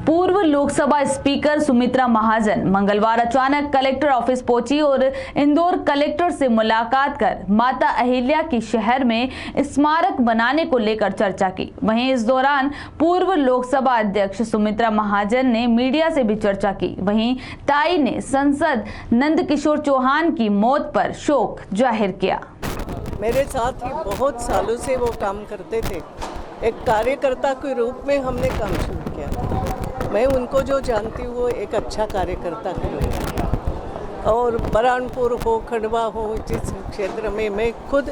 पूर्व लोकसभा स्पीकर सुमित्रा महाजन मंगलवार अचानक कलेक्टर ऑफिस पहुंची और इंदौर कलेक्टर से मुलाकात कर माता अहिल्या की शहर में स्मारक बनाने को लेकर चर्चा की। वहीं इस दौरान पूर्व लोकसभा अध्यक्ष सुमित्रा महाजन ने मीडिया से भी चर्चा की। वहीं ताई ने सांसद नंदकिशोर चौहान की मौत पर शोक जाहिर किया। मेरे साथ ही बहुत सालों से वो काम करते थे। एक कार्यकर्ता के रूप में हमने काम शुरू किया। मैं उनको जो जानती हूँ वो एक अच्छा कार्यकर्ता के रूप में, और बरहानपुर हो, खंडवा हो, जिस क्षेत्र में मैं खुद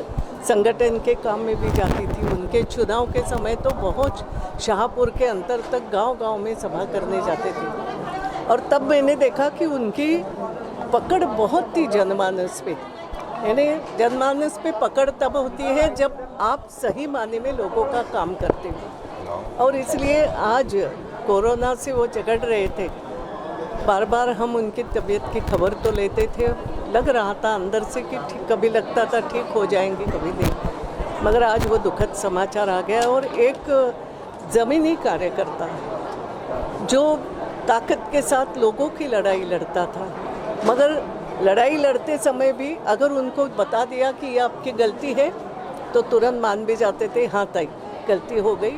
संगठन के काम में भी जाती थी, उनके चुनाव के समय तो बहुत शाहपुर के अंतर तक गांव-गांव में सभा करने जाते थे। और तब मैंने देखा कि उनकी पकड़ बहुत थी जनमानस पे। यानी जनमानस पे पकड़ तब होती है जब आप सही मायने में लोगों का काम करते हो। और इसलिए आज कोरोना से वो जकड़ रहे थे। बार बार हम उनकी तबीयत की खबर तो लेते थे, लग रहा था अंदर से कि ठीक, कभी लगता था ठीक हो जाएंगे, कभी नहीं। मगर आज वो दुखद समाचार आ गया। और एक ज़मीनी कार्यकर्ता जो ताकत के साथ लोगों की लड़ाई लड़ता था, मगर लड़ाई लड़ते समय भी अगर उनको बता दिया कि ये आपकी गलती है तो तुरंत मान भी जाते थे, हाँ ताई गलती हो गई,